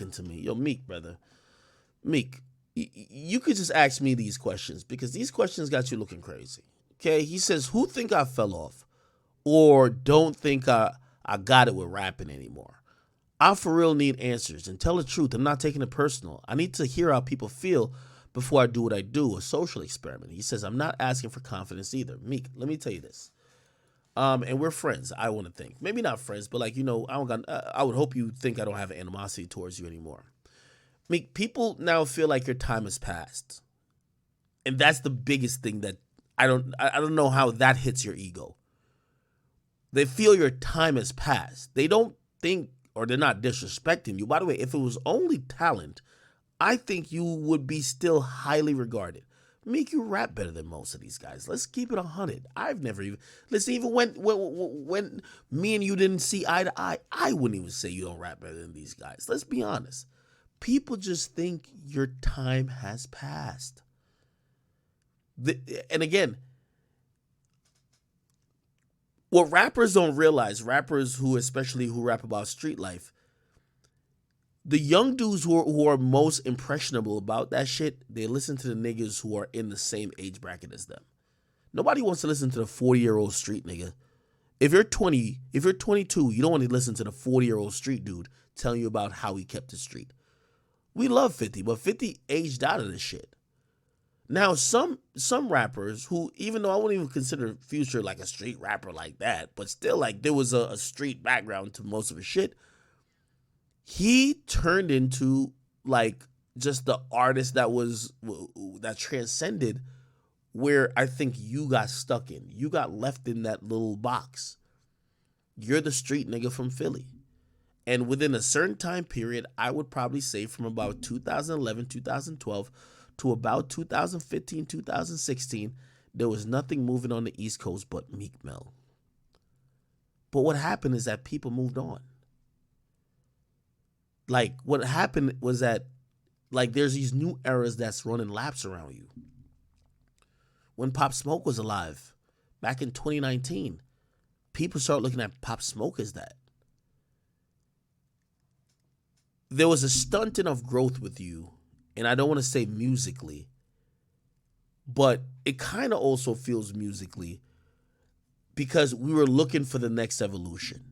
talking to me. Yo, Meek, brother. Meek, you could just ask me these questions because these questions got you looking crazy. Okay, he says, who think I fell off or don't think I got it with rapping anymore? I for real need answers and tell the truth. I'm not taking it personal. I need to hear how people feel before I do what I do, a social experiment. He says, I'm not asking for confidence either. Meek, let me tell you this. And we're friends, I want to think. Maybe not friends, but like, I would hope you think I don't have animosity towards you anymore. Meek, people now feel like your time has passed. And that's the biggest thing that I don't know how that hits your ego. They feel your time has passed. They don't think, or they're not disrespecting you. By the way, if it was only talent, I think you would be still highly regarded. Meek, you rap better than most of these guys. Let's keep it 100. I've never even listen. Even when me and you didn't see eye to eye, I wouldn't even say you don't rap better than these guys. Let's be honest. People just think your time has passed. And again, what rappers don't realize, rappers especially who rap about street life, the young dudes who are most impressionable about that shit, they listen to the niggas who are in the same age bracket as them. Nobody wants to listen to the 40-year-old street nigga. If you're 20, if you're 22, you don't want to listen to the 40-year-old street dude telling you about how he kept the street. We love 50, but 50 aged out of this shit. Now, some rappers who, even though I wouldn't even consider Future like a street rapper like that, but still, like, there was a street background to most of his shit, he turned into, like, just the artist that transcended where I think you got stuck in. You got left in that little box. You're the street nigga from Philly. And within a certain time period, I would probably say from about 2011, 2012 to about 2015, 2016, there was nothing moving on the East Coast but Meek Mill. But what happened is that people moved on. Like, what happened was that, like, there's these new eras that's running laps around you. When Pop Smoke was alive, back in 2019, people started looking at Pop Smoke as that. There was a stunting of growth with you, and I don't want to say musically, but it kind of also feels musically because we were looking for the next evolution.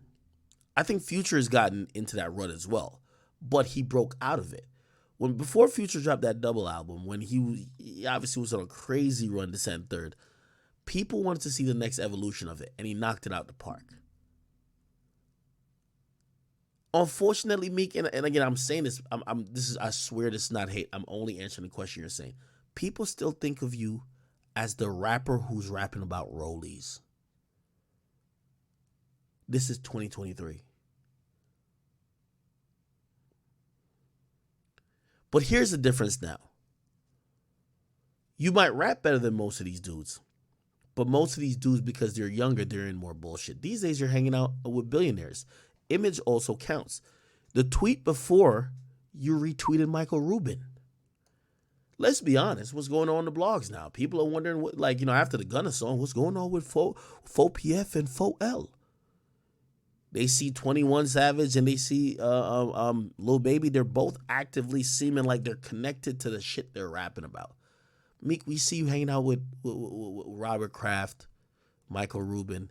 I think Future has gotten into that rut as well, but he broke out of it. Before Future dropped that double album, when he obviously was on a crazy run to send third, people wanted to see the next evolution of it, and he knocked it out the park. Unfortunately, Meek, and again, I'm saying this, I swear this is not hate. I'm only answering the question you're saying. People still think of you as the rapper who's rapping about rollies. This is 2023. But here's the difference now. You might rap better than most of these dudes, but most of these dudes, because they're younger, they're in more bullshit. These days, you're hanging out with billionaires. Image also counts. The tweet before, you retweeted Michael Rubin. Let's be honest, what's going on in the blogs now? People are wondering, what, like, after the Gunna song, what's going on with Faux PF and Faux L? They see 21 Savage and they see Lil Baby. They're both actively seeming like they're connected to the shit they're rapping about. Meek, we see you hanging out with Robert Kraft, Michael Rubin.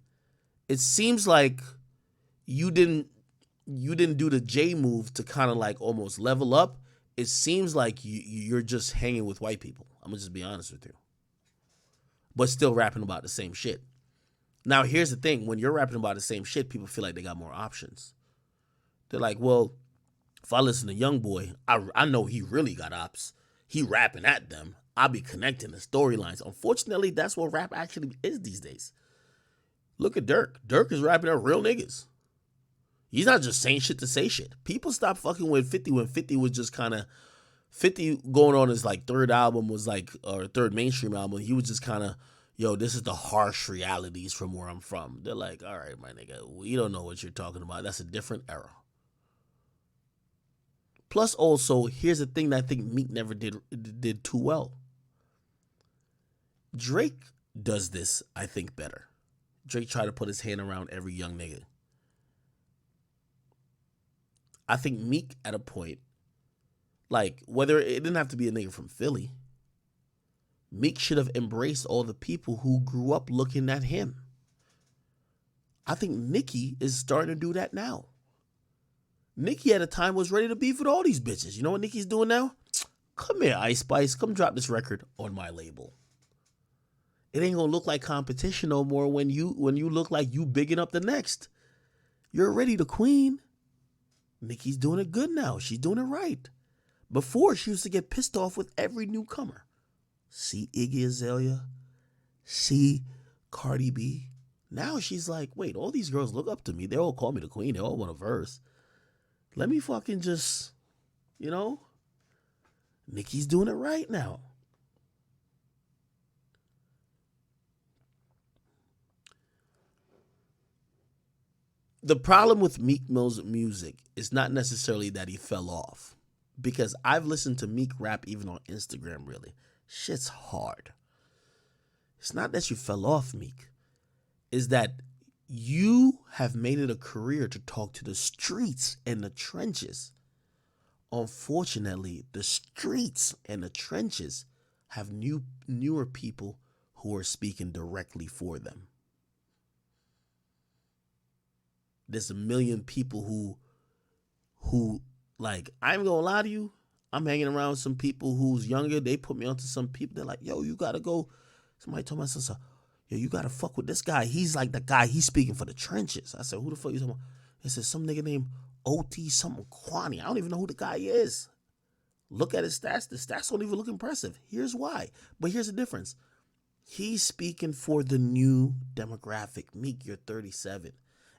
It seems like you didn't do the J move to kind of like almost level up. It seems like you're just hanging with white people. I'm gonna just be honest with you, but still rapping about the same shit. Now, here's the thing. When you're rapping about the same shit, people feel like they got more options. They're like, well, if I listen to YoungBoy, I know he really got ops. He rapping at them. I'll be connecting the storylines. Unfortunately, that's what rap actually is these days. Look at Dirk. Dirk is rapping at real niggas. He's not just saying shit to say shit. People stopped fucking with 50 when 50 was just kind of, 50 going on his like third album was like, or third mainstream album. He was just kind of, yo, this is the harsh realities from where I'm from. They're like, all right, my nigga, we don't know what you're talking about. That's a different era. Plus, also, here's the thing that I think Meek never did too well. Drake does this, I think, better. Drake tried to put his hand around every young nigga. I think Meek, at a point, Like, whether it didn't have to be a nigga from Philly. Meek should have embraced all the people who grew up looking at him. I think Nicki is starting to do that now. Nicki at a time was ready to beef with all these bitches. You know what Nicki's doing now? Come here, Ice Spice. Come drop this record on my label. It ain't gonna look like competition no more when you look like you bigging up the next. You're already the queen. Nicki's doing it good now. She's doing it right. Before, she used to get pissed off with every newcomer. See Iggy Azalea. See Cardi B. Now she's like, wait, all these girls look up to me. They all call me the queen. They all want a verse. Let me fucking just, Nicki's doing it right now. The problem with Meek Mill's music is not necessarily that he fell off. Because I've listened to Meek rap even on Instagram, really. Shit's hard. It's not that you fell off, Meek. It's that you have made it a career to talk to the streets and the trenches. Unfortunately, the streets and the trenches have newer people who are speaking directly for them. There's a million people who like, I ain't gonna lie to you, I'm hanging around some people who's younger. They put me onto some people. They're like, yo, you gotta go. Somebody told my sister, yo, you gotta fuck with this guy. He's like the guy, he's speaking for the trenches. I said, who the fuck you talking about? He said, some nigga named OT something Kwani. I don't even know who the guy is. Look at his stats. The stats don't even look impressive. Here's why. But here's the difference. He's speaking for the new demographic. Meek, you're 37.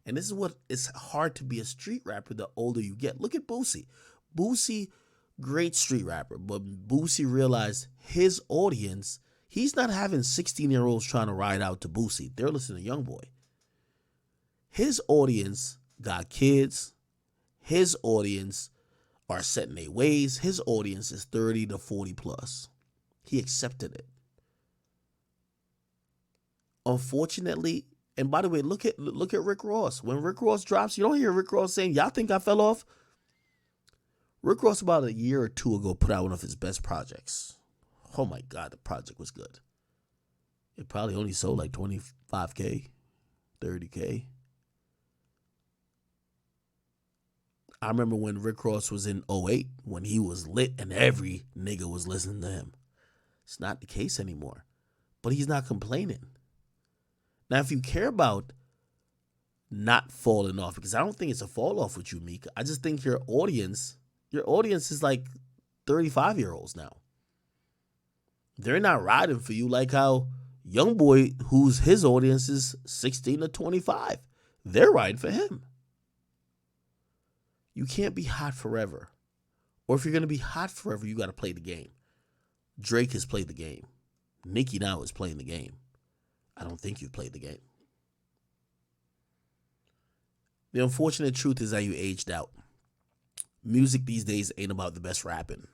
And this is what it's hard to be a street rapper the older you get. Look at Boosie. Boosie, great street rapper, but Boosie realized his audience, he's not having 16-year-olds trying to ride out to Boosie. They're listening to Youngboy. His audience got kids. His audience are set in their ways. His audience is 30 to 40 plus. He accepted it. Unfortunately, and by the way, look at Rick Ross. When Rick Ross drops, you don't hear Rick Ross saying, y'all think I fell off? Rick Ross about a year or two ago put out one of his best projects. Oh my God, the project was good. It probably only sold like 25K, 30K. I remember when Rick Ross was in '08, when he was lit and every nigga was listening to him. It's not the case anymore. But he's not complaining. Now, if you care about not falling off, because I don't think it's a fall off with you, Meek. I just think your audience is like 35-year-olds now. They're not riding for you like how Youngboy, who's his audience is 16 to 25. They're riding for him. You can't be hot forever. Or if you're going to be hot forever, you got to play the game. Drake has played the game. Nicki now is playing the game. I don't think you've played the game. The unfortunate truth is that you aged out. Music these days ain't about the best rapping.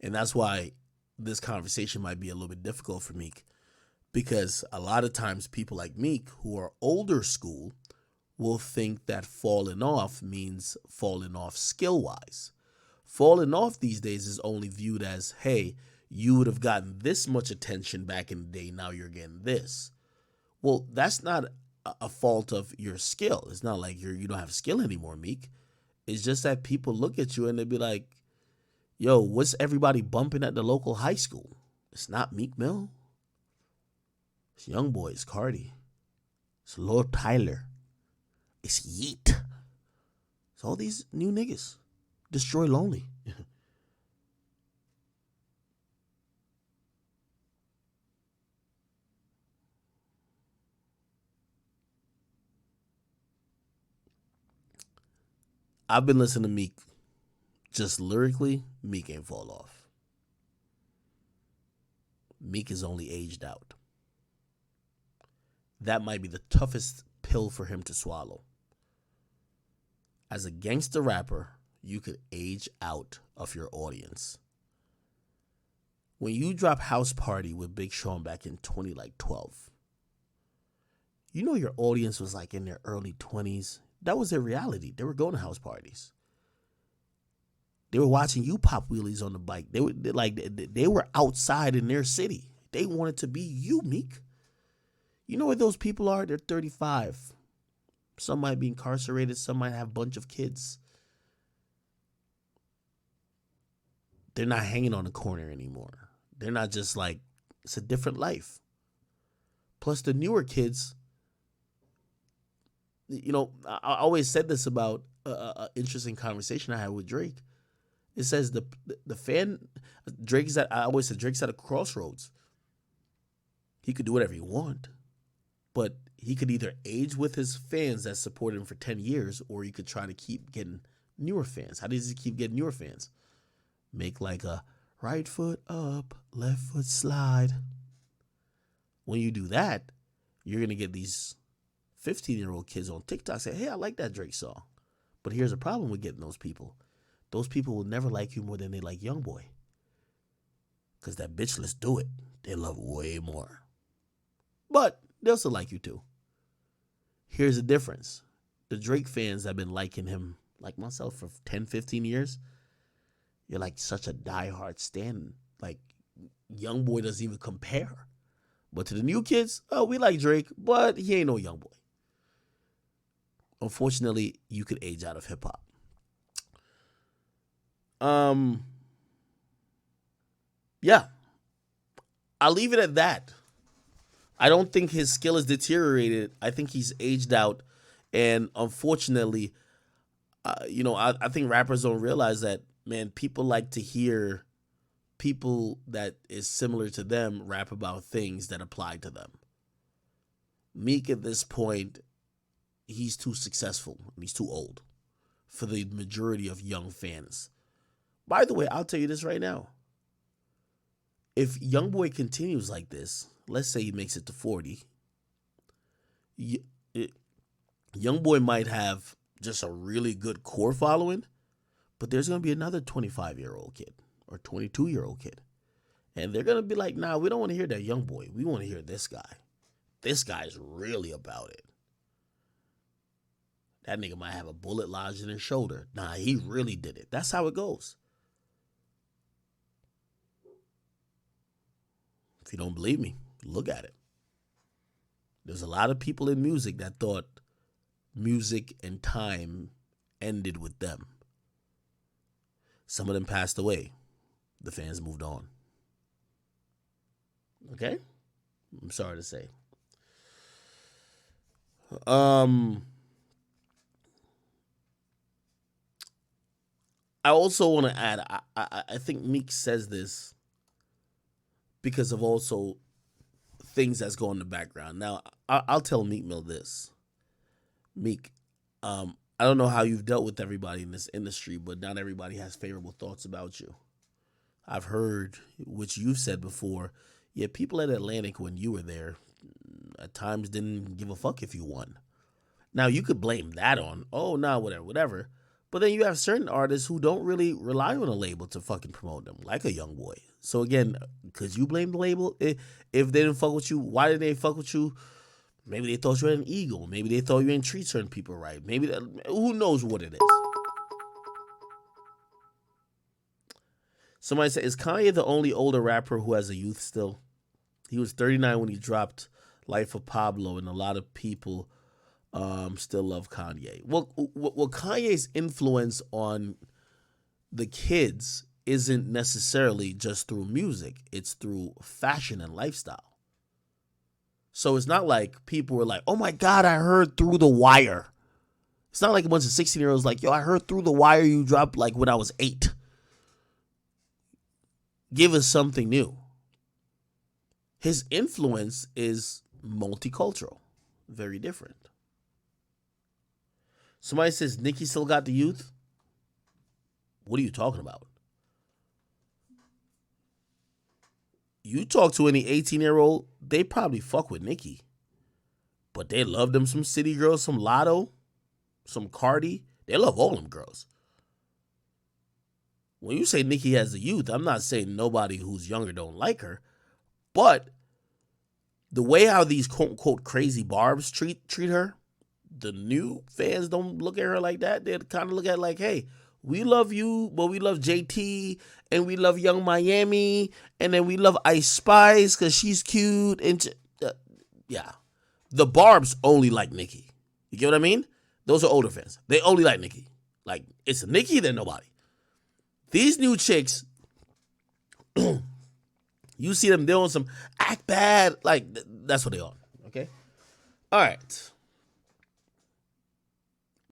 And that's why this conversation might be a little bit difficult for Meek. Because a lot of times people like Meek, who are older school, will think that falling off means falling off skill-wise. Falling off these days is only viewed as, hey, you would have gotten this much attention back in the day, now you're getting this. Well, that's not a fault of your skill. It's not like you don't have skill anymore, Meek. It's just that people look at you and they be like, yo, what's everybody bumping at the local high school? It's not Meek Mill. It's Youngboy, it's Cardi. It's Lord Tyler. It's Yeet. It's all these new niggas. Destroy Lonely. I've been listening to Meek. Just lyrically, Meek ain't fall off. Meek is only aged out. That might be the toughest pill for him to swallow. As a gangster rapper, you could age out of your audience. When you drop House Party with Big Sean back in 2012, you know your audience was like in their early 20s. That was their reality. They were going to house parties. They were watching you pop wheelies on the bike. They were outside in their city. They wanted to be you, Meek. You know where those people are? They're 35. Some might be incarcerated. Some might have a bunch of kids. They're not hanging on the corner anymore. They're not just like, it's a different life. Plus the newer kids, I always said this about an interesting conversation I had with Drake. It says the fan, I always said Drake's at a crossroads. He could do whatever he want, but he could either age with his fans that support him for 10 years, or he could try to keep getting newer fans. How does he keep getting newer fans? Make like a right foot up, left foot slide. When you do that, you're going to get these 15-year-old kids on TikTok say, hey, I like that Drake song. But here's a problem with getting those people. Those people will never like you more than they like YoungBoy. Because that bitch, let's do it. They love way more. But they'll still like you too. Here's the difference. The Drake fans have been liking him, like myself, for 10, 15 years. You're like such a diehard stan. Like, YoungBoy doesn't even compare. But to the new kids, oh, we like Drake, but he ain't no YoungBoy. Unfortunately, you could age out of hip hop. Yeah. I'll leave it at that. I don't think his skill is deteriorated. I think he's aged out. And unfortunately, I think rappers don't realize that, man, people like to hear people that is similar to them rap about things that apply to them. Meek at this point, he's too successful. He's too old for the majority of young fans. By the way, I'll tell you this right now. If YoungBoy continues like this, let's say he makes it to 40, YoungBoy might have just a really good core following, but there's going to be another 25-year-old kid or 22-year-old kid. And they're going to be like, nah, we don't want to hear that YoungBoy. We want to hear this guy. This guy's really about it. That nigga might have a bullet lodged in his shoulder. Nah, he really did it. That's how it goes. If you don't believe me, look at it. There's a lot of people in music that thought music and time ended with them. Some of them passed away. The fans moved on. Okay? I'm sorry to say. I also want to add, I think Meek says this because of also things that's going in the background. Now, I'll tell Meek Mill this. Meek, I don't know how you've dealt with everybody in this industry, but not everybody has favorable thoughts about you. I've heard, which you've said before, yeah, people at Atlantic when you were there at times didn't give a fuck if you won. Now, you could blame that on, whatever. But then you have certain artists who don't really rely on a label to fucking promote them, like a YoungBoy. So again, because you blame the label, if they didn't fuck with you, why did they fuck with you? Maybe they thought you had an ego. Maybe they thought you didn't treat certain people right. Who knows what it is? Somebody said, is Kanye the only older rapper who has a youth still? He was 39 when he dropped Life of Pablo, and a lot of people still love Kanye. Well, Kanye's influence on the kids isn't necessarily just through music. It's through fashion and lifestyle. So it's not like people were like, oh my God, I heard Through the Wire. It's not like a bunch of 16-year-olds like, yo, I heard Through the Wire you dropped like when I was 8. Give us something new. His influence is multicultural. Very different. Somebody says, Nicki still got the youth? What are you talking about? You talk to any 18-year-old, they probably fuck with Nicki. But they love them some City Girls, some Lotto, some Cardi. They love all them girls. When you say Nicki has the youth, I'm not saying nobody who's younger don't like her. But the way how these quote-unquote crazy barbs treat her, the new fans don't look at her like that. They kind of look at it like, hey, We love you, but we love JT, and we love Young Miami, and then we love Ice Spice because she's cute. And yeah, the Barbs only like Nicki. You get what I mean? Those are older fans. They only like Nicki. Like, it's Nicki, then nobody. These new chicks, you see them doing some act bad. Like, that's what they are. Okay? All right.